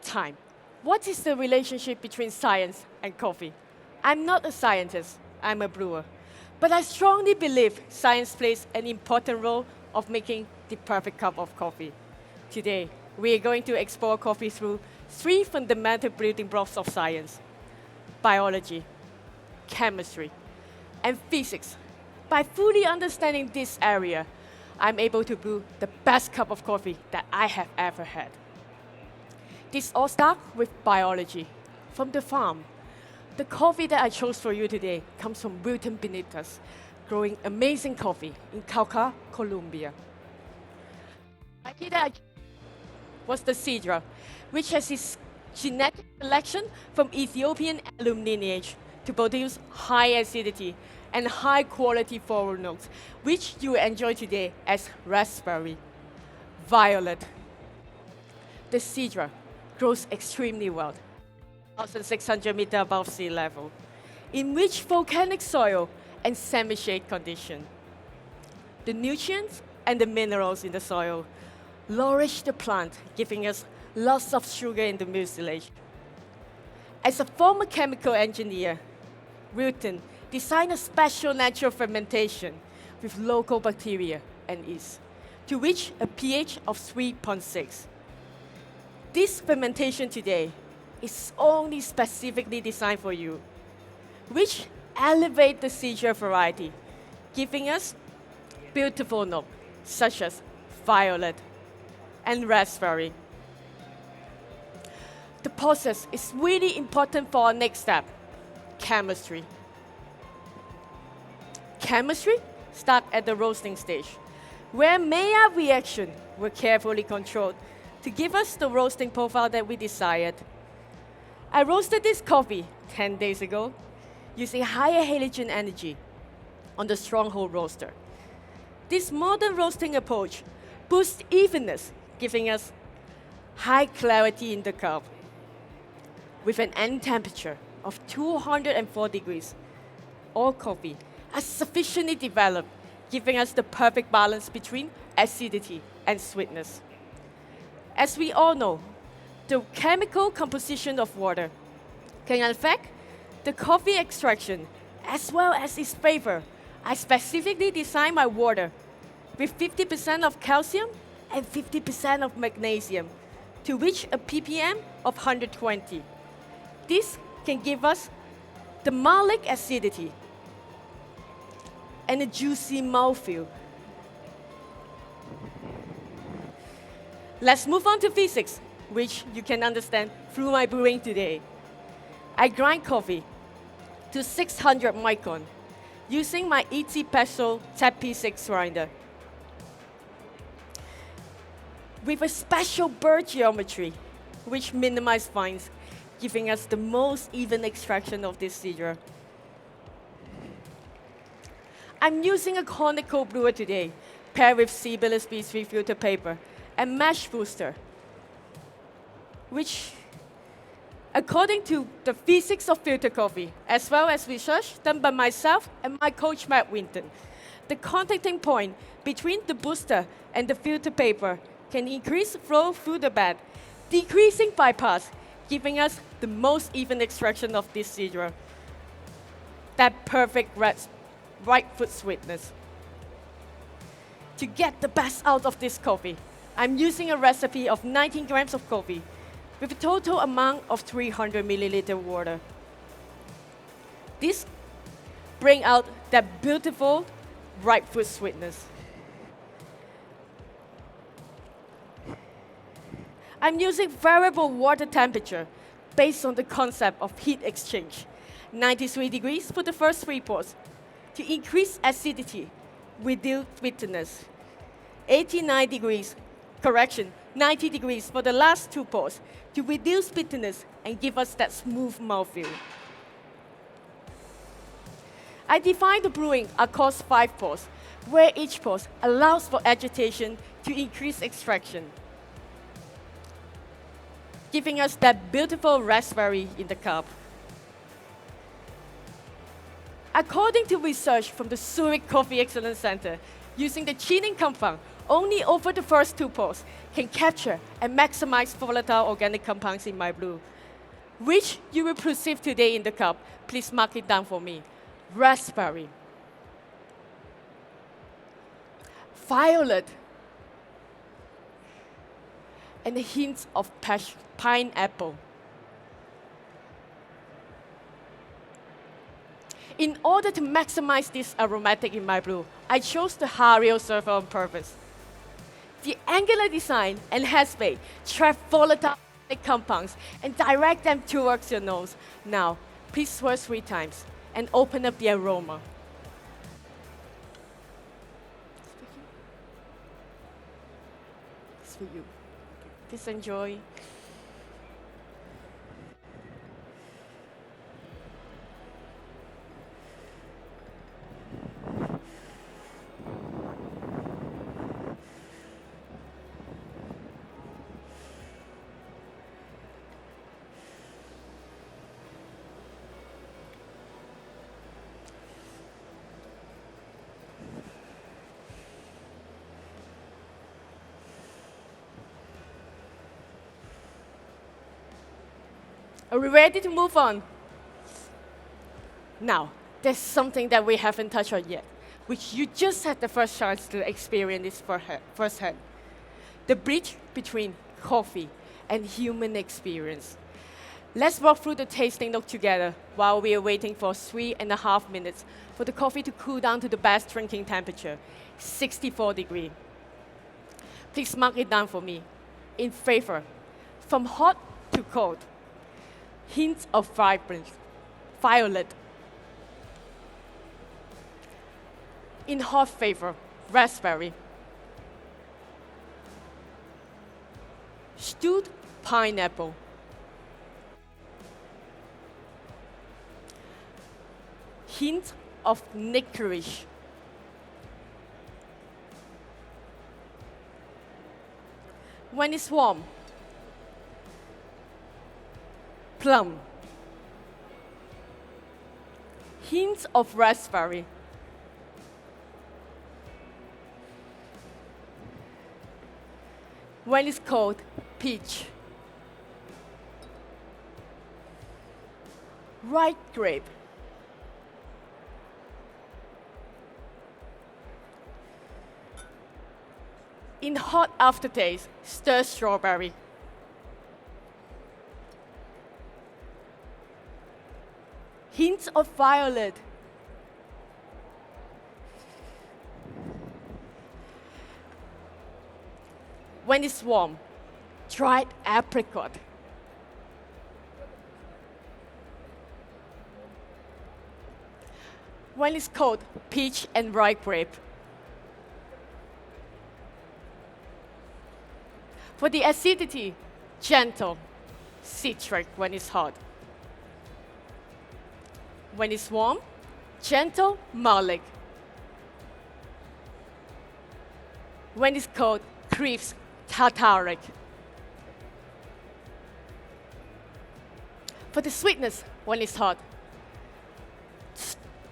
time. What is the relationship between science and coffee? I'm not a scientist, I'm a brewer. But I strongly believe science plays an important role of making the perfect cup of coffee. Today, we are going to explore coffee through three fundamental building blocks of science: biology, chemistry, and physics. By fully understanding this area, I'm able to brew the best cup of coffee that I have ever had. This all starts with biology. From the farm, the coffee that I chose for you today comes from Wilton beneath us, growing amazing coffee in Cauca, Colombia. Variety that I was the Sidra, which has its genetic selection from Ethiopian alum lineage to produce high acidity and high quality floral notes, which you will enjoy today as raspberry. Violet. The Sidra grows extremely well, 1,600 meters above sea level, in rich volcanic soil and semi-shade condition. The nutrients and the minerals in the soil nourish the plant, giving us lots of sugar in the mucilage. As a former chemical engineer, Wilton designed a special natural fermentation with local bacteria and yeast to reach a pH of 3.6. This fermentation today is only specifically designed for you, which elevate the Sidra variety, giving us beautiful notes such as violet and raspberry. The process is really important for our next step: chemistry. Chemistry starts at the roasting stage, where Maillard reaction were carefully controlled to give us the roasting profile that we desired. I roasted this coffee 10 days ago using higher halogen energy on the stronghold roaster. This modern roasting approach boosts evenness, giving us high clarity in the cup. With an end temperature of 204 degrees, all coffee are sufficiently developed, giving us the perfect balance between acidity and sweetness. As we all know, the chemical composition of water can affect the coffee extraction as well as its flavor. I specifically designed my water with 50% of calcium and 50% of magnesium to reach a ppm of 120. This can give us the malic acidity and a juicy mouthfeel. Let's move on to physics, which you can understand through my brewing today. I grind coffee to 600 micron using my ET Peso Tap P6 grinder. With a special bird geometry, which minimizes fines, giving us the most even extraction of this Sidra. I'm using a conical brewer today, paired with Sibyllis B3 filter paper and mesh booster, which, according to the physics of filter coffee, as well as research done by myself and my coach Matt Winton, the contacting point between the booster and the filter paper can increase flow through the bed, decreasing bypass, giving us the most even extraction of this Sidra. That perfect right foot sweetness. To get the best out of this coffee, I'm using a recipe of 19 grams of coffee with a total amount of 300 milliliter water. This brings out that beautiful right foot sweetness. I'm using variable water temperature based on the concept of heat exchange. 93 degrees for the first 3 pours to increase acidity, reduce bitterness. 89 degrees, 90 degrees for the last 2 pours to reduce bitterness and give us that smooth mouthfeel. I define the brewing across 5 pours, where each pour allows for agitation to increase extraction, giving us that beautiful raspberry in the cup. According to research from the Zurich Coffee Excellence Center, using the cheating compound only over the first two pours can capture and maximize volatile organic compounds in my brew. Which you will perceive today in the cup, please mark it down for me. Raspberry, violet, and a hint of pineapple. In order to maximize this aromatic in my brew, I chose the Hario server on purpose. The angular design and headspace trap volatile compounds and direct them towards your nose. Now, please swirl 3 times and open up the aroma. It's for you. Please enjoy. Are we ready to move on? Now, there's something that we haven't touched on yet, which you just had the first chance to experience this firsthand. The bridge between coffee and human experience. Let's walk through the tasting note together while we are waiting for 3.5 minutes for the coffee to cool down to the best drinking temperature, 64 degrees. Please mark it down for me. In favor, from hot to cold. Hints of vibrance, violet. In hot favor, raspberry. Stewed pineapple. Hint of licorice. When it's warm, plum. Hints of raspberry. When it's cold, peach. Ripe grape. In hot aftertaste, stir strawberry. Hints of violet. When it's warm, dried apricot. When it's cold, peach and ripe grape. For the acidity, gentle, citric when it's hot. When it's warm, gentle, malic. When it's cold, crisp, tartaric. For the sweetness, when it's hot,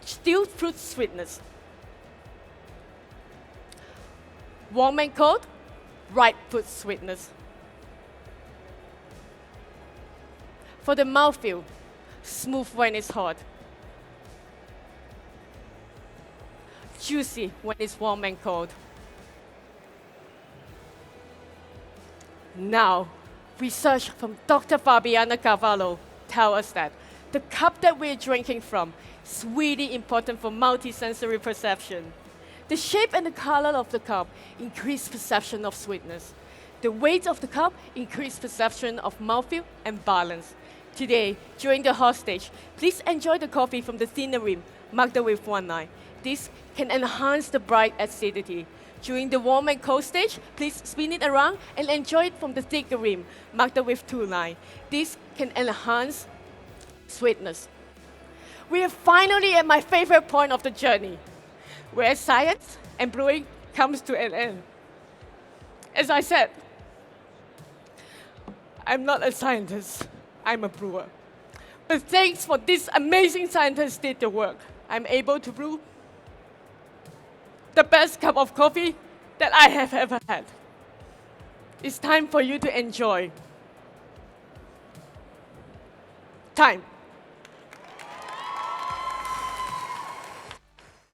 stewed fruit sweetness. Warm and cold, ripe fruit sweetness. For the mouthfeel, smooth when it's hot. Juicy when it's warm and cold. Now, research from Dr. Fabiana Carvalho tell us that the cup that we're drinking from is really important for multisensory perception. The shape and the color of the cup increase perception of sweetness. The weight of the cup increase perception of mouthfeel and balance. Today, during the hot stage, please enjoy the coffee from the thinner rim, marked with 1 line. This can enhance the bright acidity. During the warm and cold stage, please spin it around and enjoy it from the thicker rim, marked with 2 lines. This can enhance sweetness. We are finally at my favorite point of the journey, where science and brewing comes to an end. As I said, I'm not a scientist, I'm a brewer. But thanks for this amazing scientist did the work, I'm able to brew the best cup of coffee that I have ever had. It's time for you to enjoy. Time.